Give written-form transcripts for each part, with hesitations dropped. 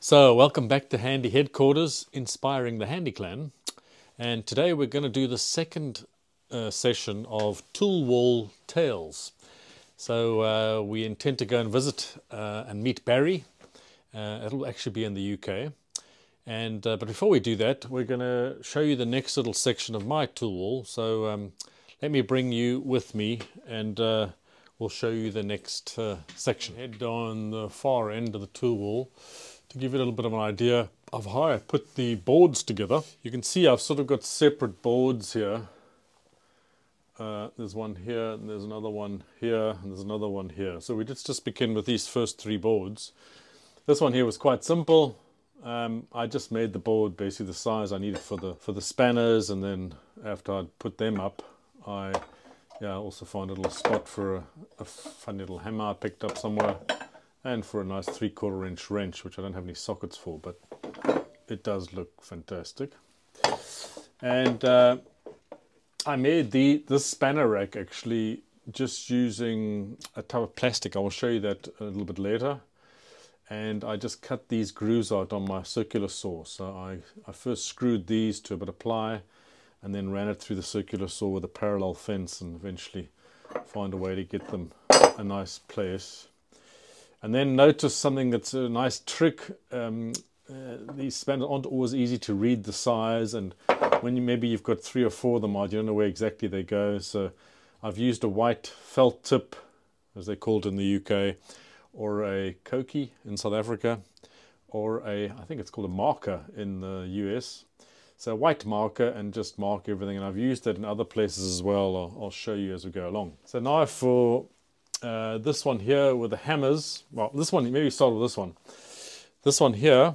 So welcome back to Handy Headquarters, inspiring the Handy Clan. And today we're going to do the second session of tool wall tales. So we intend to go and visit and meet Barry. It'll actually be in the UK. And but before we do that, we're going to show you the next little section of my tool wall. So let me bring you with me and we'll show you the next section. Head down the far end of the tool wall. To give you a little bit of an idea of how I put the boards together. You can see I've sort of got separate boards here. There's one here, and there's another one here, and there's another one here. So we just begin with these first three boards. This one here was quite simple. I just made the board basically the size I needed for the spanners, and then after I'd put them up, I also found a little spot for a funny little hammer I picked up somewhere. And for a nice 3/4 inch wrench, which I don't have any sockets for, but it does look fantastic. And I made this spanner rack actually just using a type of plastic. I will show you that a little bit later. And I just cut these grooves out on my circular saw. So I first screwed these to a bit of ply and then ran it through the circular saw with a parallel fence and eventually find a way to get them a nice place. And then notice something that's a nice trick. These spanners aren't always easy to read the size, and when maybe you've got 3 or 4 of them out, you don't know where exactly they go. So I've used a white felt tip, as they call it in the UK, or a koki in South Africa, or I think it's called a marker in the US. So a white marker, and just mark everything. And I've used that in other places as well. I'll show you as we go along. So now for this one here with the hammers. Well, this one, maybe start with this one. This one here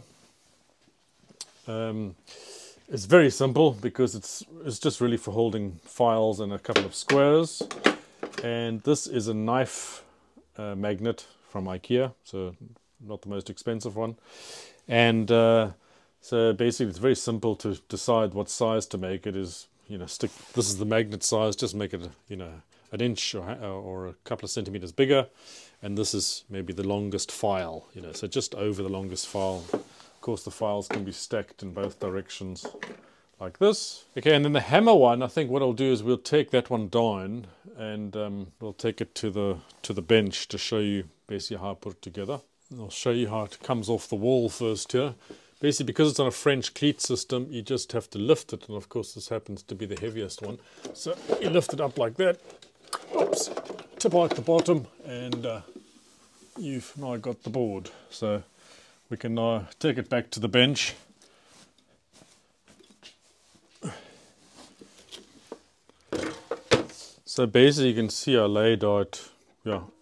is very simple because it's just really for holding files and a couple of squares. And this is a knife magnet from IKEA, so not the most expensive one. And so basically it's very simple to decide what size to make it. Is, stick, this is the magnet size, just make it, an inch or a couple of centimeters bigger, and this is maybe the longest file, so just over the longest file. Of course the files can be stacked in both directions like this. Okay, and then the hammer one, I think what I'll do is we'll take that one down and we'll take it to the bench to show you basically how I put it together. And I'll show you how it comes off the wall first here. Basically, because it's on a French cleat system, you just have to lift it, and of course this happens to be the heaviest one. So you lift it up like that. Oops, tip out the bottom, and you've now got the board. So we can now take it back to the bench. So basically you can see I laid out,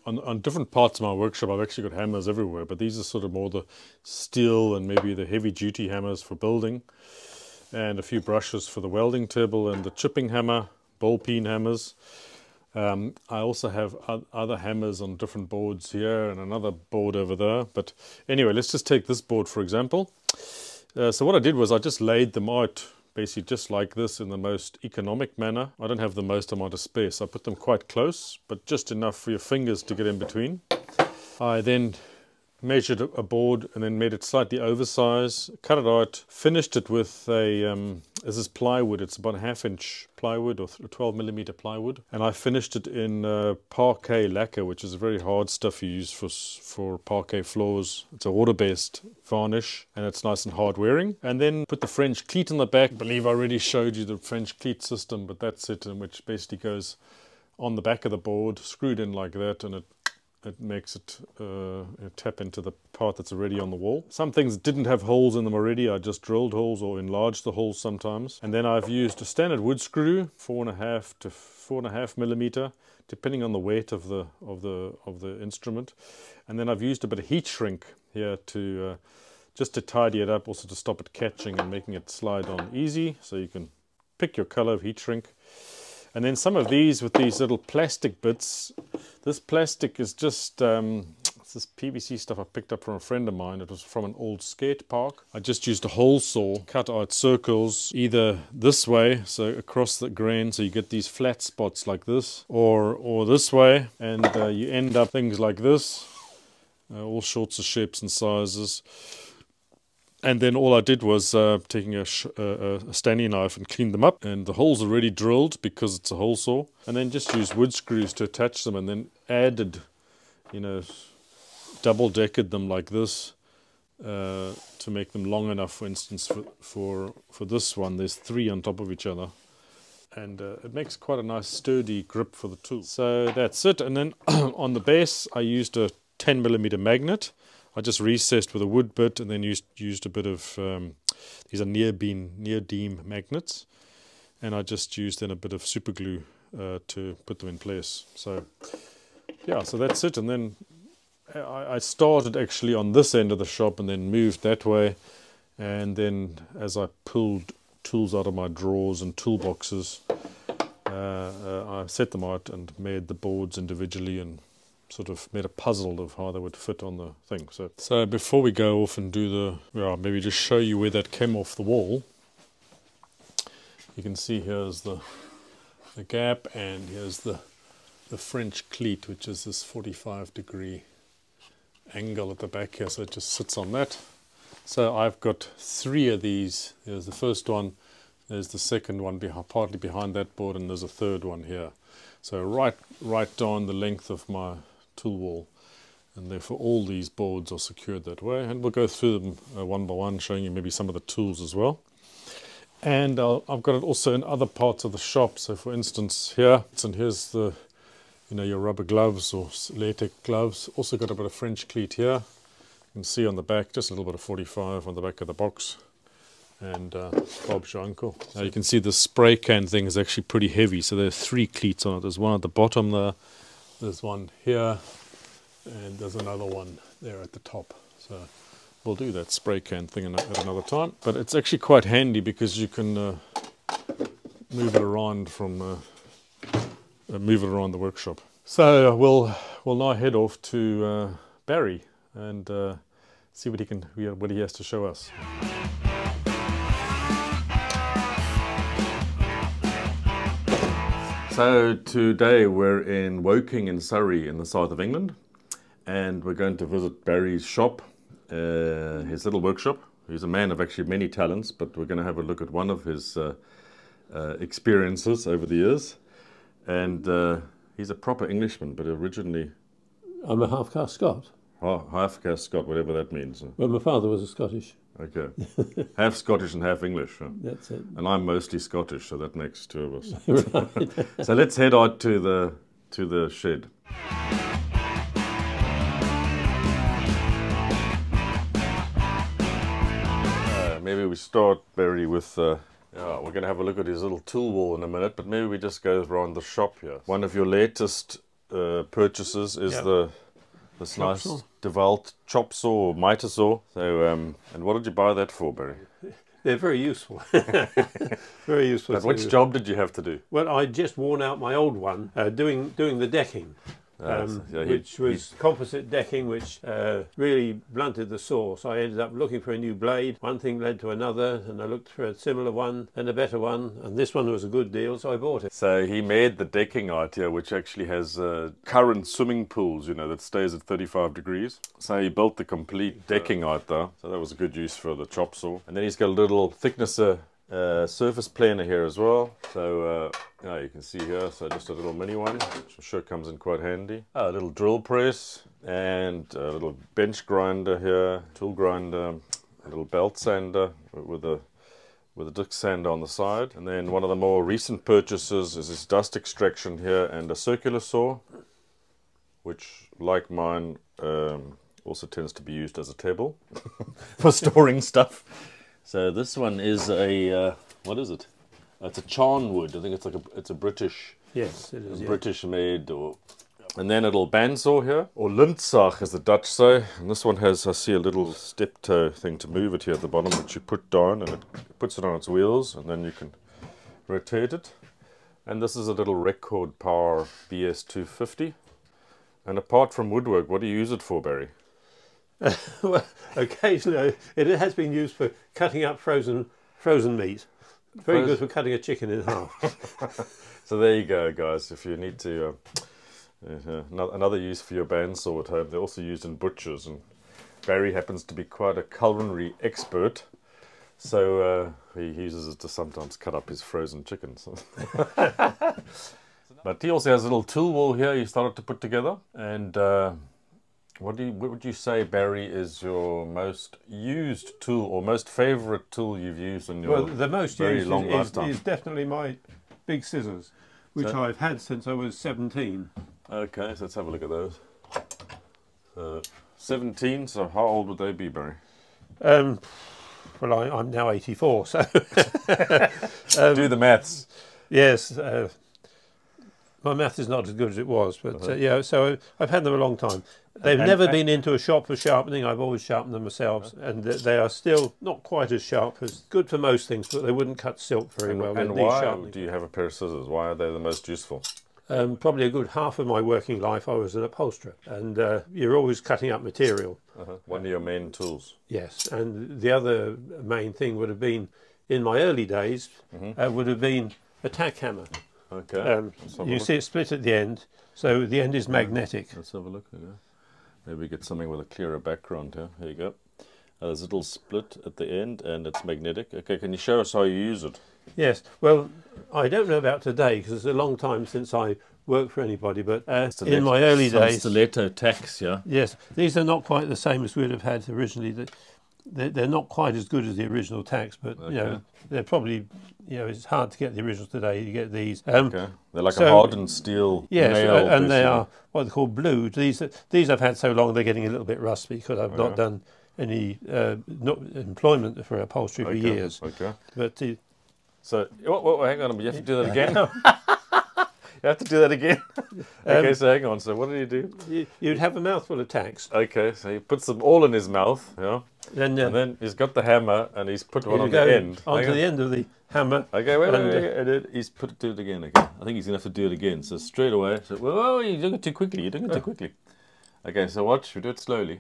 on different parts of my workshop. I've actually got hammers everywhere, but these are sort of more the steel and maybe the heavy duty hammers for building, and a few brushes for the welding table and the chipping hammer, ball peen hammers. I also have other hammers on different boards here and another board over there. But anyway, let's just take this board for example. So what I did was I just laid them out basically just like this in the most economic manner. I don't have the most amount of space. I put them quite close, but just enough for your fingers to get in between. I then measured a board and then made it slightly oversized, cut it out, finished it with this is plywood. It's about a 1/2 inch plywood or 12mm plywood, and I finished it in parquet lacquer, which is a very hard stuff you use for parquet floors. It's a water-based varnish, and it's nice and hard wearing. And then put the French cleat on the back. I believe I already showed you the French cleat system, but that's it, in which basically goes on the back of the board, screwed in like that, and it makes it tap into the part that's already on the wall. Some things didn't have holes in them already. I just drilled holes or enlarged the holes sometimes. And then I've used a standard wood screw, 4.5 to 4.5mm, depending on the weight of the instrument. And then I've used a bit of heat shrink here to just to tidy it up, also to stop it catching and making it slide on easy. So you can pick your color of heat shrink. And then some of these with these little plastic bits. This plastic is just it's this PVC stuff I picked up from a friend of mine. It was from an old skate park. I just used a hole saw, cut out circles either this way, so across the grain, so you get these flat spots like this, or this way, and you end up things like this, all sorts of shapes and sizes. And then all I did was taking a Stanley knife and clean them up. And the holes are already drilled because it's a hole saw. And then just use wood screws to attach them, and then added, you know, double-decked them like this to make them long enough. For instance, for this one, there's 3 on top of each other. And it makes quite a nice sturdy grip for the tool. So that's it. And then on the base, I used a 10mm magnet. I just recessed with a wood bit, and then used a bit of, these are neodymium magnets. And I just used then a bit of super glue to put them in place. So yeah, so that's it. And then I started actually on this end of the shop and then moved that way. And then as I pulled tools out of my drawers and toolboxes, I set them out and made the boards individually and sort of made a puzzle of how they would fit on the thing. So before we go off and do maybe just show you where that came off the wall. You can see here's the gap, and here's the French cleat, which is this 45-degree angle at the back here, so it just sits on that. So I've got 3 of these. There's the first one, there's the second one partly behind that board, and there's a third one here. So right down the length of my tool wall, and therefore all these boards are secured that way. And we'll go through them one by one, showing you maybe some of the tools as well. And I've got it also in other parts of the shop. So for instance here, and here's the, your rubber gloves or latex gloves. Also got a bit of French cleat here. You can see on the back, just a little bit of 45 on the back of the box. And Bob's your uncle. Now you can see the spray can thing is actually pretty heavy, so there's 3 cleats on it. There's one at the bottom there, there's one here, and there's another one there at the top. So we'll do that spray can thing at another time. But it's actually quite handy because you can move it around around the workshop. So we'll now head off to Barry and see what he has to show us. So today we're in Woking in Surrey in the south of England, and we're going to visit Barry's shop, his little workshop. He's a man of actually many talents, but we're going to have a look at one of his experiences over the years. And he's a proper Englishman, but originally... I'm a half-caste Scot. Half-caste Scot, whatever that means. Well, my father was a Scottish. Okay. Half Scottish and half English. Huh? That's it. And I'm mostly Scottish, so that makes 2 of us. Right. So let's head out to the shed. Maybe we start, Barry, with... we're going to have a look at his little tool wall in a minute, but maybe we just go around the shop here. One of your latest purchases is this nice DeWalt chop saw or miter saw. So, and what did you buy that for, Barry? They're very useful. Very useful. But which job did you have to do? Well, I'd just worn out my old one doing the decking. Which was composite decking, which really blunted the saw. So I ended up looking for a new blade. One thing led to another, and I looked for a similar one and a better one, and this one was a good deal, so I bought it. So he made the decking out here, which actually has current swimming pools, that stays at 35 degrees. So he built the complete decking out there. So that was a good use for the chop saw. And then he's got a little thicknesser surface planer here as well. So you can see here, so just a little mini one, which I'm sure comes in quite handy. A little drill press and a little bench grinder here, tool grinder, a little belt sander with a disc sander on the side. And then one of the more recent purchases is this dust extraction here and a circular saw, which, like mine, also tends to be used as a table for storing stuff. So this one is a what is it? It's a Charnwood. I think it's a British. Yes, it is. British made, and then a little bandsaw here, or lintzag as the Dutch say. And this one has, I see, a little step toe thing to move it here at the bottom, which you put down, and it puts it on its wheels, and then you can rotate it. And this is a little Record Power BS250. And apart from woodwork, what do you use it for, Barry? Well, occasionally it has been used for cutting up frozen meat. Very good for cutting a chicken in half. So there you go, guys. If you need to another use for your bandsaw at home, they're also used in butchers, and Barry happens to be quite a culinary expert, so he uses it to sometimes cut up his frozen chickens. But he also has a little tool wall here he started to put together. And what would you say, Barry, is your most used tool or most favourite tool you've used in your the most very used long lifetime? Is definitely my big scissors, which I've had since I was 17. Okay, so let's have a look at those. 17, so how old would they be, Barry? Well, I'm now 84, so... Do the maths. Yes, my math is not as good as it was, but yeah, so I've had them a long time. They've never been into a shop for sharpening. I've always sharpened them myself, and they are still not quite as sharp as good for most things, but they wouldn't cut silk very well. And why do you have a pair of scissors? Why are they the most useful? Probably a good half of my working life I was an upholsterer, and you're always cutting up material. One of your main tools. Yes, and the other main thing would have been, in my early days, would have been a tack hammer. Okay. You see it split at the end, so the end is magnetic. Let's have a look. Maybe we get something with a clearer background here. Here you go. There's a little split at the end, and it's magnetic. Okay, can you show us how you use it? Yes, well, I don't know about today because it's a long time since I worked for anybody, but in my early days... Stiletto tacks, yeah? Yes, these are not quite the same as we'd have had originally. They're not quite as good as the original tacks, but you know, they're probably, you know, it's hard to get the originals today. You get these. Okay, they're like a hardened steel nail. And they are what they call blued. These I've had so long they're getting a little bit rusty because I've not done any employment for upholstery for years. Okay. But so, hang on a minute, you have to do that again? You have to do that again? Okay, so hang on, so what did you do? You'd have a mouthful of tacks. Okay, so he puts them all in his mouth, yeah? And then he's got the hammer and he's put one on the end. Onto the end of the hammer. Okay, wait. He's do it again. Okay. I think he's going to have to do it again. So straight away, whoa, you're doing it too quickly. You're doing it too quickly. Okay, so watch, we do it slowly.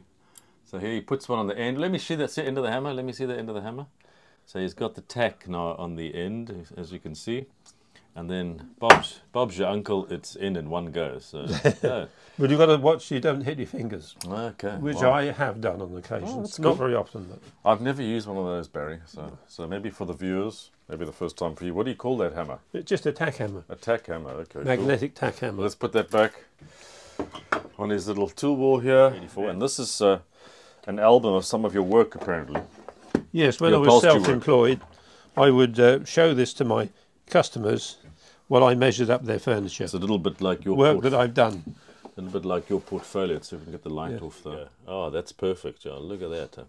So here he puts one on the end. Let me see the end of the hammer. Let me see the end of the hammer. So he's got the tack now on the end, as you can see. And then Bob's your uncle, it's in one go. So, yeah. But you've got to watch you don't hit your fingers. Okay. Which I have done on occasion. It's not very often. But I've never used one of those, Barry. So maybe for the viewers, maybe the first time for you. What do you call that hammer? It's just a tack hammer. A tack hammer, okay. Magnetic tack hammer. Let's put that back on his little tool wall here. And this is an album of some of your work, apparently. Yes, when I was self-employed, I would show this to my customers while I measured up their furniture. It's a little bit like your work that I've done. A little bit like your portfolio, so we can get the light off there. Yeah. Oh, that's perfect, John. Look at that.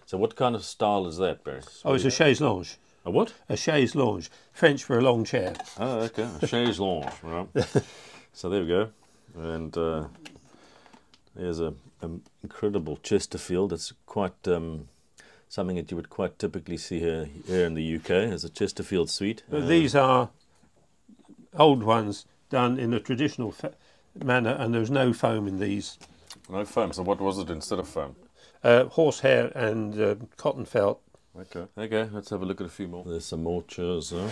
So what kind of style is that, Barry? Oh, it's a chaise longue. A what? A chaise longue. French for a long chair. Oh, okay. A chaise longue, right. So there we go. And there's an incredible Chesterfield. It's quite something that you would quite typically see here in the UK as a Chesterfield suite. These are old ones done in a traditional manner, and there's no foam in these. No foam. So what was it instead of foam? Horsehair and cotton felt. Okay. Okay. Let's have a look at a few more. There's some more chairs there.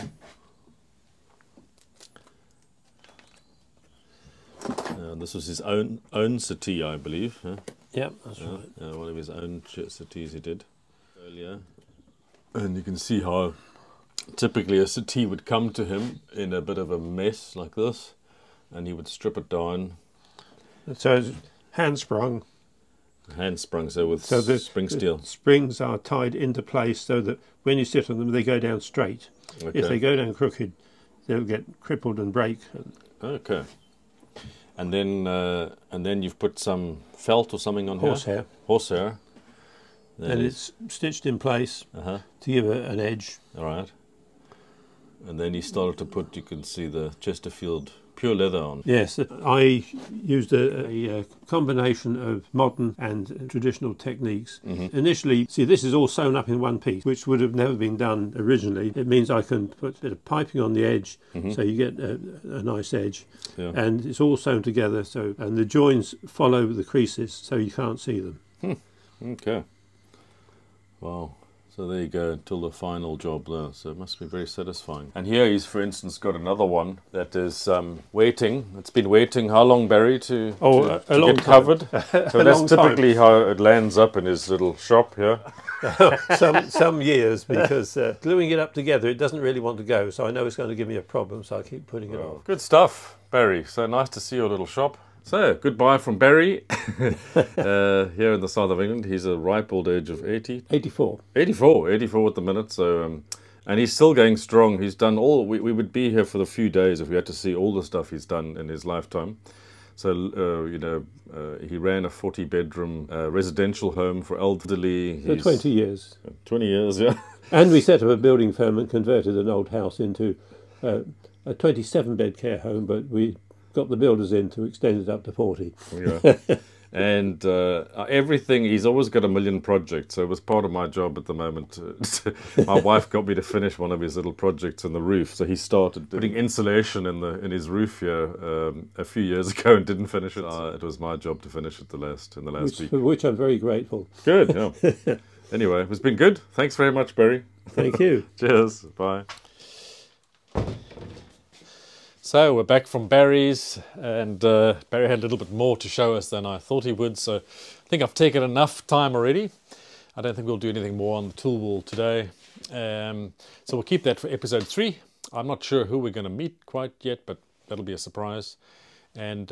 This was his own settee, I believe. Huh? Yep, that's right. One of his own settees he did earlier. And you can see how typically a settee would come to him in a bit of a mess like this, and he would strip it down. So it's hand sprung. Hand sprung, so with spring steel. The springs are tied into place so that when you sit on them, they go down straight. Okay. If they go down crooked, they'll get crippled and break. Okay. And then you've put some felt or something on horsehair. Horsehair. And it's stitched in place to give it an edge. All right. And then he started to put, you can see the Chesterfield pure leather on. Yes, I used a combination of modern and traditional techniques. Initially, see, this is all sewn up in one piece, which would have never been done originally. It means I can put a bit of piping on the edge, so you get a nice edge. Yeah. And it's all sewn together, and the joins follow the creases, so you can't see them. Okay. Wow. So there you go, until the final job there. So it must be very satisfying. And here he's, for instance, got another one that is waiting. It's been waiting how long, Barry, to get covered? So that's typically how it lands up in his little shop here. some years, because gluing it up together, it doesn't really want to go. So I know it's going to give me a problem, so I keep putting it off. Good stuff, Barry. So nice to see your little shop. So, goodbye from Barry, here in the south of England. He's a ripe old age of 80. 84. 84 at the minute. So, and he's still going strong. He's done all, we would be here for the few days if we had to see all the stuff he's done in his lifetime. So, he ran a 40-bedroom residential home for elderly. For 20 years. 20 years, yeah. And we set up a building firm and converted an old house into a 27-bed care home, but we got the builders in to extend it up to 40. Yeah. And everything, he's always got a million projects, so it was part of my job at the moment. My wife got me to finish one of his little projects in the roof, so he started putting insulation in his roof here a few years ago and didn't finish it. It was my job to finish it in the last week. For which I'm very grateful. Good, yeah. Anyway, it's been good. Thanks very much, Barry. Thank you. Cheers, bye. So we're back from Barry's, and Barry had a little bit more to show us than I thought he would, so I think I've taken enough time already. I don't think we'll do anything more on the tool wall today. So we'll keep that for episode 3. I'm not sure who we're going to meet quite yet, but that'll be a surprise. And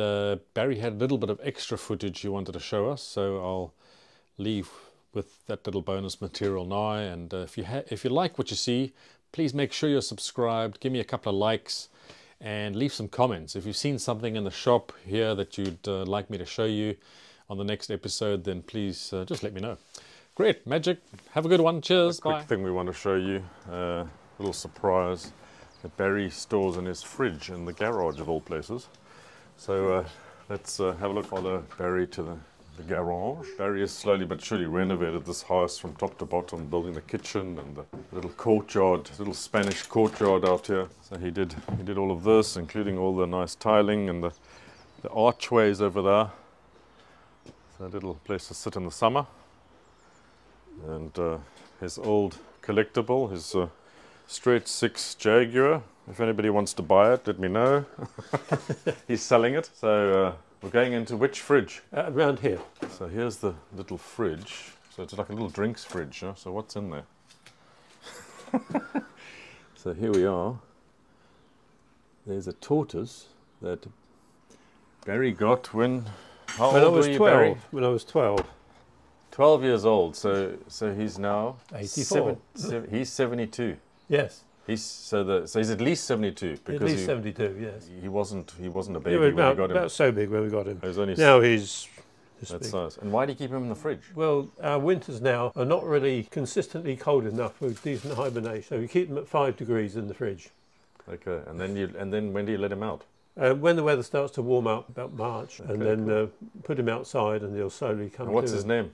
Barry had a little bit of extra footage he wanted to show us, so I'll leave with that little bonus material now. And if you like what you see, please make sure you're subscribed, give me a couple of likes, and leave some comments. If you've seen something in the shop here that you'd like me to show you on the next episode, then please just let me know. Great, magic. Have a good one. Cheers. Bye. Quick thing we want to show you, a little surprise that Barry stores in his fridge in the garage of all places. So let's have a look. Follow Barry to the garage. Barry has slowly but surely renovated this house from top to bottom, building the kitchen and the little courtyard, little Spanish courtyard out here. So he did all of this, including all the nice tiling and the archways over there. So a little place to sit in the summer. And his old collectible, his straight 6 Jaguar. If anybody wants to buy it, let me know. He's selling it. So we're going into which fridge? Around here. So here's the little fridge. So it's like a little drinks fridge. Huh? So what's in there? So here we are. There's a tortoise that Barry got when... How old were you, Barry? When I was 12. 12 years old. So he's now 84. He's 72. Yes. So he's at least 72 because at least 72. Yes. He wasn't a baby when we got him. About so big when we got him. He was only now he's that's big. nice. And why do you keep him in the fridge? Well, our winters now are not really consistently cold enough for decent hibernation, so we keep them at 5 degrees in the fridge. Okay, and then when do you let him out? When the weather starts to warm up, about March, okay, and then put him outside, and he'll slowly come. And what's his name?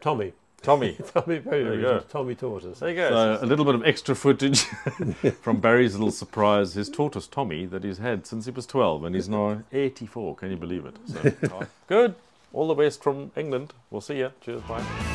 Tommy. Tommy. Tommy, very good. Tommy Tortoise. There you go. So a little bit of extra footage from Barry's little surprise. His tortoise Tommy that he's had since he was 12, and he's now 84. Can you believe it? So, good. All the best from England. We'll see you. Cheers. Bye.